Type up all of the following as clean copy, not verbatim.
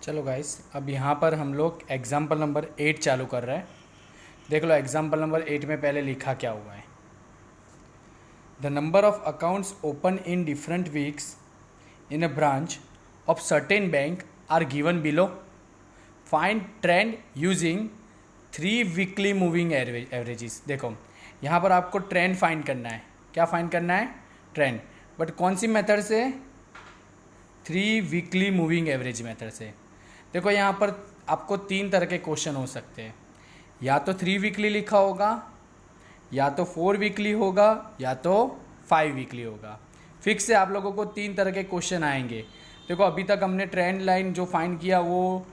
चलो गाइस, अब यहाँ पर हम लोग एग्जाम्पल नंबर 8 चालू कर रहे हैं। देख लो एग्जाम्पल नंबर 8 में पहले लिखा क्या हुआ है। The number of accounts open in different weeks in a branch of certain bank are given below. Find trend using 3 weekly moving averages. देखो यहाँ पर आपको ट्रेंड फाइंड करना है। क्या फाइंड करना है? ट्रेंड। बट कौन सी मेथड से? 3 वीकली मूविंग एवरेज मेथड से। देखो यहाँ पर आपको 3 तरह के क्वेश्चन हो सकते हैं। या तो 3 वीकली लिखा होगा, या तो 4 वीकली होगा, या तो 5 वीकली होगा। फिक्स से आप लोगों को 3 तरह के क्वेश्चन आएंगे। देखो अभी तक हमने ट्रेंड लाइन जो फाइंड किया वो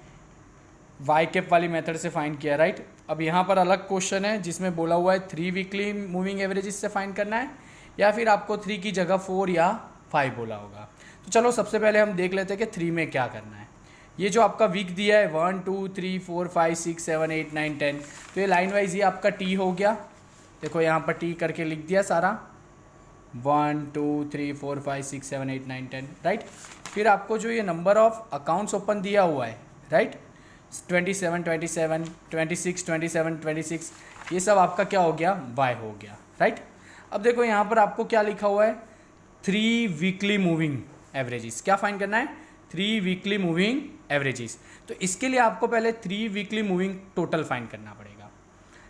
वाई कैप वाली मेथड से फाइंड किया, राइट। अब यहाँ पर अलग क्वेश्चन है जिसमें बोला हुआ है 3 वीकली मूविंग एवरेजेस से फाइंड करना है, या फिर आपको 3 की जगह 4 या 5 बोला होगा। तो चलो सबसे पहले हम देख लेते हैं कि 3 में क्या करना है। ये जो आपका वीक दिया है 1 2 3 4 5 6 7 8 9 10, तो ये लाइन वाइज ये आपका टी हो गया। देखो यहाँ पर टी करके लिख दिया सारा 1 2 3 4 5 6 7 8 9 10, राइट। फिर आपको जो ये नंबर ऑफ अकाउंट्स ओपन दिया हुआ है, राइट, 27 27 26 27 26, ये सब आपका क्या हो गया? वाई हो गया, राइट। अब देखो यहाँ पर आपको क्या लिखा हुआ है? 3 वीकली मूविंग एवरेजेस। क्या फाइंड करना है? 3 वीकली मूविंग एवरेजेस। तो इसके लिए आपको पहले 3 वीकली मूविंग टोटल फाइंड करना पड़ेगा।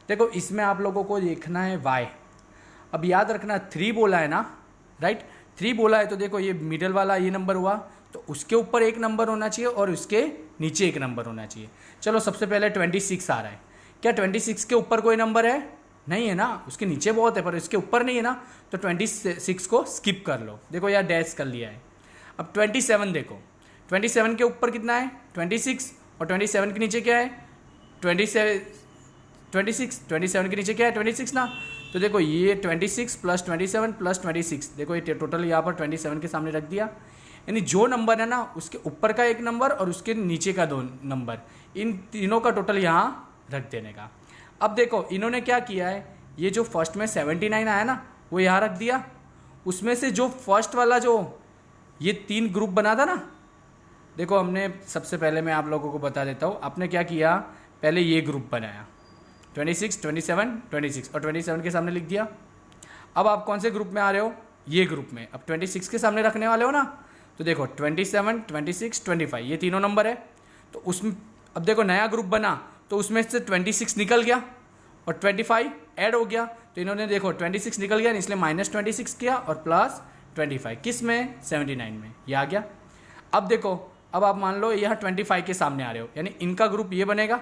देखो इसमें आप लोगों को देखना है वाई। अब याद रखना 3 बोला है ना, राइट। 3 बोला है तो देखो ये मिडल वाला ये नंबर हुआ, तो उसके ऊपर एक नंबर होना चाहिए और उसके नीचे एक नंबर होना चाहिए। चलो सबसे पहले 26 आ रहा है। क्या 26 के ऊपर कोई नंबर है? नहीं है ना। उसके नीचे बहुत है पर इसके ऊपर नहीं है ना, तो 26 को स्किप कर लो। देखो यार डैश कर लिया है। अब 27 देखो, 27 के ऊपर कितना है? 26, और 27 के नीचे क्या है? 27 के नीचे क्या है? 26 ना। तो देखो ये 26 प्लस 27 प्लस 26, देखो ये टोटल यहाँ पर 27 के सामने रख दिया। यानी जो नंबर है ना उसके ऊपर का एक नंबर और उसके नीचे का 2 नंबर, इन तीनों का टोटल यहाँ रख देने का। अब देखो इन्होंने क्या किया है, ये जो फर्स्ट में 79 आया ना वो यहाँ रख दिया। उसमें से जो फर्स्ट वाला जो ये 3 ग्रुप बना था ना, देखो हमने सबसे पहले मैं आप लोगों को बता देता हूँ। आपने क्या किया, पहले ये ग्रुप बनाया 26 27 26 और 27 के सामने लिख दिया। अब आप कौन से ग्रुप में आ रहे हो? ये ग्रुप में। अब 26 के सामने रखने वाले हो ना, तो देखो 27 26 25 ये तीनों नंबर है। तो उसमें अब देखो नया ग्रुप बना तो उसमें से 26 निकल गया और 25 ऐड हो गया। तो इन्होंने देखो 26 निकल गया इसलिए -26 किया और प्लस 25 किस में? 79 में, ये आ गया। अब देखो अब आप मान लो यहाँ 25 के सामने आ रहे हो, यानी इनका ग्रुप ये बनेगा।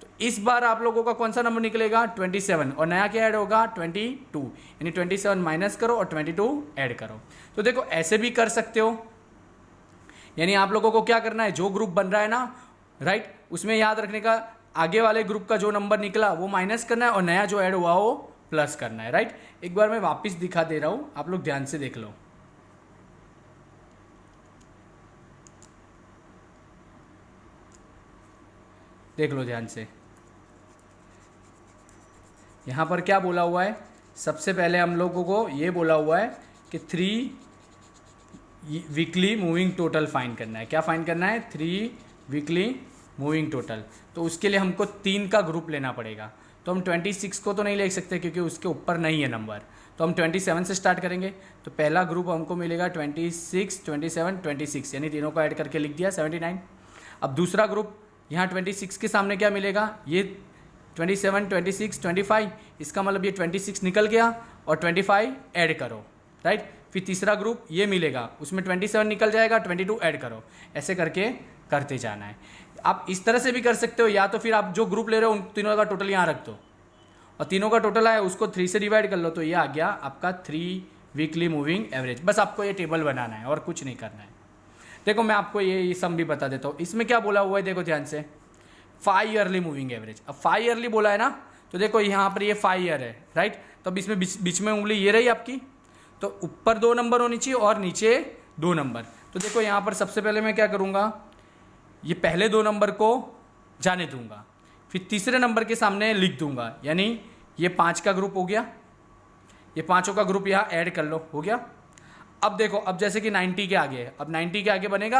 तो इस बार आप लोगों का कौन सा नंबर निकलेगा? 27, और नया क्या ऐड होगा? 22, यानी 27 माइनस करो और 22 ऐड करो। तो देखो ऐसे भी कर सकते हो। यानी आप लोगों को क्या करना है, जो ग्रुप बन रहा है ना, राइट, उसमें याद रखने का आगे वाले ग्रुप का जो नंबर निकला वो माइनस करना है और नया जो ऐड हुआ वो प्लस करना है, राइट। एक बार मैं वापस दिखा दे रहा हूं, आप लोग ध्यान से देख लो। देख लो ध्यान से, यहां पर क्या बोला हुआ है? सबसे पहले हम लोगों को ये बोला हुआ है कि 3 वीकली मूविंग टोटल फाइंड करना है। क्या फाइंड करना है? 3 वीकली मूविंग टोटल। तो उसके लिए हमको 3 का ग्रुप लेना पड़ेगा। तो हम 26 को तो नहीं ले सकते क्योंकि उसके ऊपर नहीं है नंबर, तो हम 27 से स्टार्ट करेंगे। तो पहला ग्रुप हमको मिलेगा 26 27 26, यानी तीनों को ऐड करके लिख दिया 79। अब दूसरा ग्रुप यहाँ 26 के सामने क्या मिलेगा? ये 27 26 25, इसका मतलब ये 26 निकल गया और 25 ऐड करो, राइट। फिर तीसरा ग्रुप ये मिलेगा, उसमें 27 निकल जाएगा, 22 ऐड करो। ऐसे करके करते जाना है। आप इस तरह से भी कर सकते हो, या तो फिर आप जो ग्रुप ले रहे हो उन तीनों का टोटल यहाँ रख दो और तीनों का टोटल आया उसको 3 से डिवाइड कर लो, तो ये आ गया आपका 3 वीकली मूविंग एवरेज। बस आपको ये टेबल बनाना है और कुछ नहीं करना है। देखो मैं आपको ये सम भी बता देता हूँ। इसमें क्या बोला हुआ है, देखो ध्यान से, 5 ईयरली मूविंग एवरेज। अब 5 ईयरली बोला है ना, तो देखो यहाँ पर ये 5 ईयर है, राइट। तो अब इसमें बीच में उंगली ये रही आपकी, तो ऊपर 2 नंबर होनी चाहिए और नीचे 2 नंबर। तो देखो यहाँ पर सबसे पहले मैं क्या करूँगा, ये पहले 2 नंबर को जाने दूंगा, फिर तीसरे नंबर के सामने लिख दूंगा, यानी ये 5 का ग्रुप हो गया, ये पांचों का ग्रुप यहाँ ऐड कर लो, हो गया। अब देखो अब जैसे कि 90 के आगे है, अब 90 के आगे बनेगा,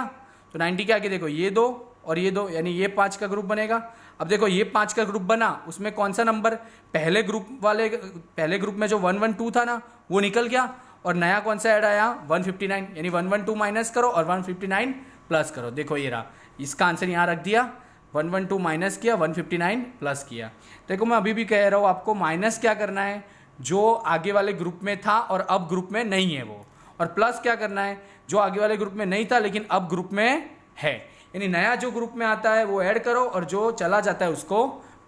तो 90 के आगे देखो ये 2 और ये 2, यानी ये 5 का ग्रुप बनेगा। अब देखो ये 5 का ग्रुप बना, उसमें कौन सा नंबर पहले ग्रुप में जो 112 था ना वो निकल गया, और नया कौन सा ऐड आया 159, यानी 112 माइनस करो और 159 प्लस करो। देखो ये रहा, इसका आंसर यहाँ रख दिया, 112 माइनस किया, 159 प्लस किया। देखो मैं अभी भी कह रहा हूँ आपको माइनस क्या करना है, जो आगे वाले ग्रुप में था और अब ग्रुप में नहीं है वो, और प्लस क्या करना है जो आगे वाले ग्रुप में नहीं था लेकिन अब ग्रुप में है, यानी नया जो ग्रुप में आता है वो ऐड करो और जो चला जाता है उसको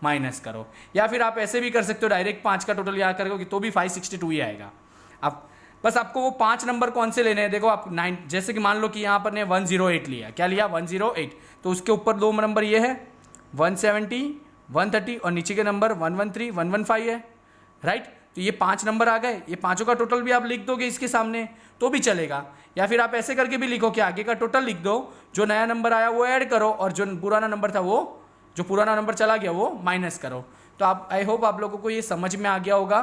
माइनस करो। या फिर आप ऐसे भी कर सकते हो, डायरेक्ट 5 का टोटल याद करोगे तो भी 562 ही आएगा। अब बस आपको वो 5 नंबर कौन से लेने हैं, देखो आप 9, जैसे कि मान लो कि यहाँ पर ने 108 लिया, क्या लिया 108, तो उसके ऊपर 2 नंबर ये है 170, 130 और नीचे के नंबर 113, 115 है, राइट। तो ये 5 नंबर आ गए, ये पांचों का टोटल भी आप लिख दोगे इसके सामने तो भी चलेगा। या फिर आप ऐसे करके भी लिखो कि आगे का टोटल लिख दो, जो नया नंबर आया वो ऐड करो और जो पुराना नंबर था वो, जो पुराना नंबर चला गया वो माइनस करो। तो आप, आई होप आप लोगों को ये समझ में आ गया होगा,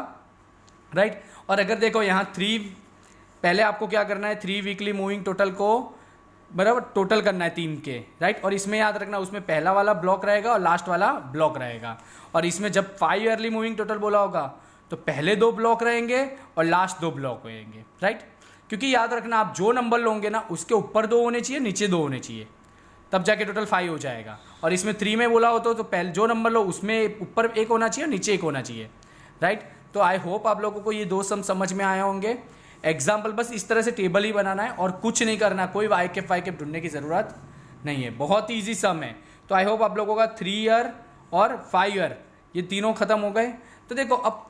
राइट। और अगर देखो यहाँ 3, पहले आपको क्या करना है 3 वीकली मूविंग टोटल को बराबर टोटल करना है 3 के, राइट। और इसमें याद रखना उसमें पहला वाला ब्लॉक रहेगा और लास्ट वाला ब्लॉक रहेगा। और इसमें जब 5 ईयरली मूविंग टोटल बोला होगा तो पहले 2 ब्लॉक रहेंगे और लास्ट 2 ब्लॉक रहेंगे, राइट। क्योंकि याद रखना आप जो नंबर लोगे ना उसके ऊपर 2 होने चाहिए, नीचे 2 होने चाहिए, तब जाके टोटल 5 हो जाएगा। और इसमें 3 में बोला हो तो पहले जो नंबर लो उसमें ऊपर 1 होना चाहिए और नीचे 1 होना चाहिए, राइट। तो आई होप आप लोगों को ये 2 सम समझ में आए होंगे। एग्जाम्पल बस इस तरह से टेबल ही बनाना है और कुछ नहीं करना, कोई वाई कैप ढूंढने की ज़रूरत नहीं है, बहुत ही ईजी सम है। तो आई होप आप लोगों का 3 ईयर और 5 ईयर ये तीनों खत्म हो गए। तो देखो अब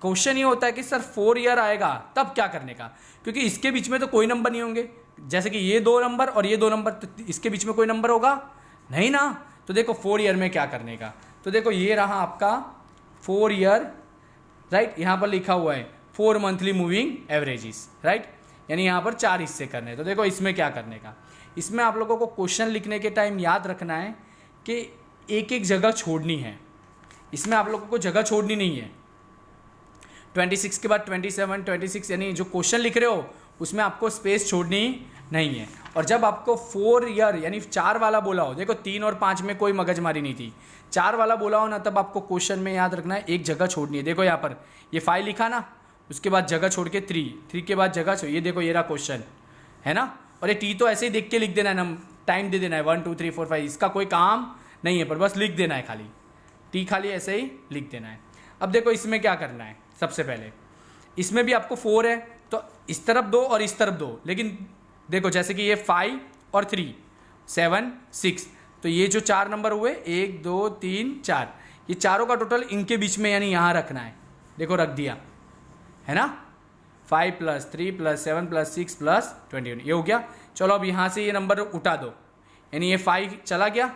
क्वेश्चन ये होता है कि सर 4 ईयर आएगा तब क्या करने का, क्योंकि इसके बीच में तो कोई नंबर नहीं होंगे, जैसे कि ये 2 नंबर और ये 2 नंबर, तो इसके बीच में कोई नंबर होगा नहीं ना। तो देखो 4 ईयर में क्या करने का, तो देखो ये रहा आपका 4 ईयर, राइट। यहाँ पर लिखा हुआ है 4 मंथली मूविंग एवरेजेस, राइट, यानी यहाँ पर 4 हिस्से करने हैं। तो देखो इसमें क्या करने का, इसमें आप लोगों को क्वेश्चन लिखने के टाइम याद रखना है कि एक एक जगह छोड़नी है, इसमें आप लोगों को जगह छोड़नी नहीं है। 26 के बाद 27, 26 यानी जो क्वेश्चन लिख रहे हो उसमें आपको स्पेस छोड़नी नहीं है। और जब आपको 4 ईयर यानी 4 वाला बोला हो, देखो 3 और 5 में कोई मगजमारी नहीं थी, 4 वाला बोला हो ना तब आपको क्वेश्चन में याद रखना है एक जगह छोड़नी है। देखो यहाँ पर ये 5 लिखा ना, उसके बाद जगह छोड़ के 3 के बाद जगह छोड़, ये देखो ये रहा क्वेश्चन है ना। और ये टी तो ऐसे ही देख के लिख देना है ना, टाइम दे देना है 1 2 3 4 5, इसका कोई काम नहीं है, पर बस लिख देना है, खाली टी खाली ऐसे ही लिख देना है। अब देखो इसमें क्या करना है, सबसे पहले इसमें भी आपको 4 है तो इस तरफ 2 और इस तरफ 2, लेकिन देखो जैसे कि ये 5 और 3 7 6, तो ये जो 4 नंबर हुए 1 2 3 4, ये चारों का टोटल इनके बीच में यानी यहाँ रखना है। देखो रख दिया है ना, 5 + 3 + 7 + 6 + 21, ये हो गया। चलो अब यहाँ से ये नंबर उठा दो, यानी ये 5 चला गया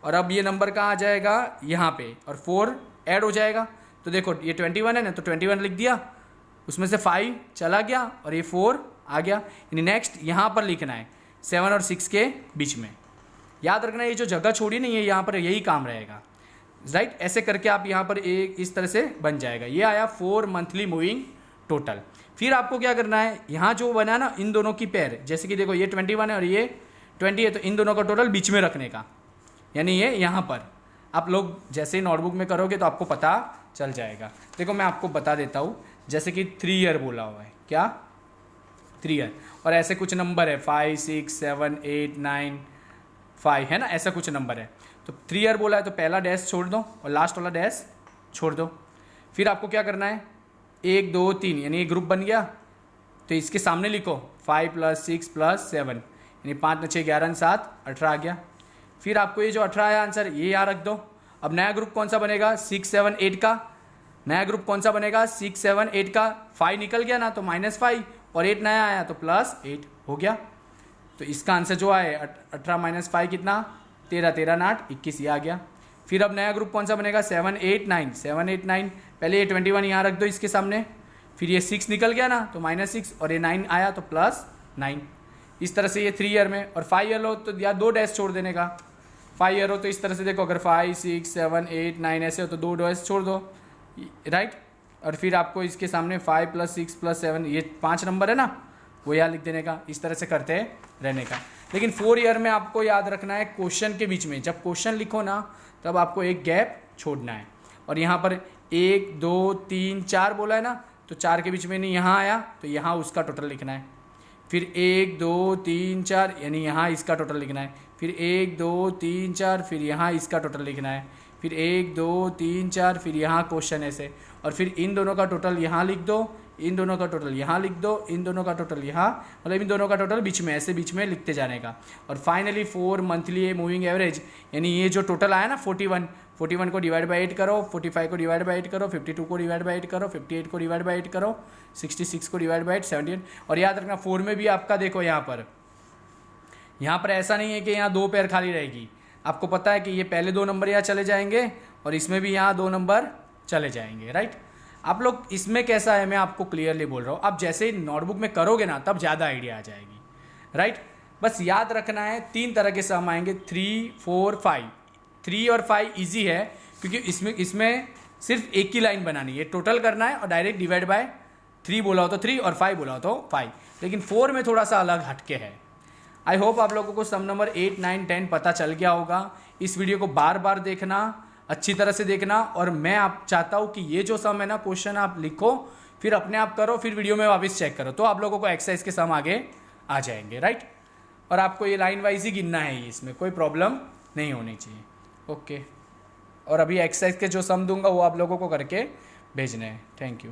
और अब ये नंबर कहाँ आ जाएगा यहाँ पे, और 4 ऐड हो जाएगा। तो देखो ये 21 है ना, तो 21 लिख दिया, उसमें से 5 चला गया और ये 4 आ गया। यानी नेक्स्ट यहाँ पर लिखना है 7 और 6 के बीच में। याद रखना ये जो जगह छोड़ी नहीं है यहाँ पर यही काम रहेगा, राइट। ऐसे करके आप यहाँ पर एक इस तरह से बन जाएगा। ये आया 4 मंथली मूविंग टोटल। फिर आपको क्या करना है, यहाँ जो बना ना इन दोनों की पेयर, जैसे कि देखो ये 21 है और ये 20 है, तो इन दोनों का टोटल बीच में रखने का, यानी ये यहाँ पर आप लोग जैसे ही नोटबुक में करोगे तो आपको पता चल जाएगा। देखो मैं आपको बता देता हूँ, जैसे कि 3 ईयर बोला हुआ है, क्या 3 ईयर, और ऐसे कुछ नंबर है 5 6 7 8 9 5 है ना, ऐसा कुछ नंबर है। तो 3 ईयर बोला है तो पहला डैश छोड़ दो और लास्ट वाला डैश छोड़ दो। फिर आपको क्या करना है 1 2 3, यानी ये ग्रुप बन गया, तो इसके सामने लिखो 5 + 6 + 7, यानी 5 × 6 11 7 18 आ गया। फिर आपको ये जो 18 है आंसर ये यहाँ रख दो। अब नया ग्रुप कौन सा बनेगा 6 7 8 का, नया ग्रुप कौन सा बनेगा 6 7 8 का। 5 निकल गया ना तो -5 और 8 नया आया तो +8 हो गया। तो इसका आंसर जो आए 18 - 5 कितना 13 13 8 21 ये आ गया। फिर अब नया ग्रुप कौन सा बनेगा 7 8 9 7 8 9, पहले ये 21 यहाँ रख दो इसके सामने, फिर ये 6 निकल गया ना तो -6 और ये 9 आया तो +9। इस तरह से ये 3 ईयर में। और 5 ईयर हो तो या 2 डैश छोड़ देने का। 5 ईयर हो तो इस तरह से देखो, अगर 5 6 7 8 9 ऐसे हो तो 2 डैश छोड़ दो, राइट। और फिर आपको इसके सामने 5 + 6 + 7, ये 5 नंबर है ना वो यहाँ लिख देने का। इस तरह से करते रहने का। लेकिन 4 ईयर में आपको याद रखना है क्वेश्चन के बीच में, जब क्वेश्चन लिखो ना तब आपको एक गैप छोड़ना है। और यहाँ पर 1 2 3 4 बोला है ना, तो 4 के बीच में नहीं यहाँ आया तो यहाँ उसका टोटल लिखना है। फिर 1 2 3 4 यानी यहाँ इसका टोटल लिखना है। फिर 1 2 3 4 फिर यहाँ इसका टोटल लिखना है। फिर 1 2 3 4 फिर यहाँ क्वेश्चन ऐसे, और फिर इन दोनों का टोटल यहाँ लिख दो, इन दोनों का टोटल यहाँ लिख दो, इन दोनों का टोटल यहाँ, मतलब इन दोनों का टोटल बीच में ऐसे बीच में लिखते जाने का। और फाइनली 4 मंथली मूविंग एवरेज, यानी ये जो टोटल आया ना 41 को डिवाइड बाई 8 करो, 45 को डिवाइड बाई 8 करो, 52 को डिवाइड बाई 8 करो, 58 को डिवाइड बाई 8 करो, 66 को डिवाइड बाई 8, 78। और याद रखना 4 में भी आपका देखो यहाँ पर ऐसा नहीं है कि यहाँ 2 पेयर खाली रहेगी। आपको पता है कि ये पहले 2 नंबर यहाँ चले जाएंगे और इसमें भी यहाँ 2 नंबर चले जाएंगे, राइट। आप लोग इसमें कैसा है मैं आपको क्लियरली बोल रहा हूँ, आप जैसे ही नोटबुक में करोगे ना तब ज़्यादा आइडिया आ जाएगी, राइट। बस याद रखना है 3 तरह के सम आएंगे, 3 4 5। 3 और 5 ईजी है क्योंकि इसमें सिर्फ एक ही लाइन बनानी है, टोटल करना है और डायरेक्ट डिवाइड बाय 3 बोला हो तो 3 और 5 बोला हो तो 5। लेकिन 4 में थोड़ा सा अलग हटके है। आई होप आप लोगों को सम नंबर 8 9 10 पता चल गया होगा। इस वीडियो को बार बार देखना, अच्छी तरह से देखना, और मैं आप चाहता हूँ कि ये जो सम है ना क्वेश्चन आप लिखो, फिर अपने आप करो, फिर वीडियो में वापस चेक करो, तो आप लोगों को एक्सरसाइज के सम आगे आ जाएंगे, राइट। और आपको ये लाइन वाइज ही गिनना है, इसमें कोई प्रॉब्लम नहीं होनी चाहिए, ओके। और अभी एक्सरसाइज के जो सम दूंगा वो आप लोगों को करके भेजने हैं। Thank you.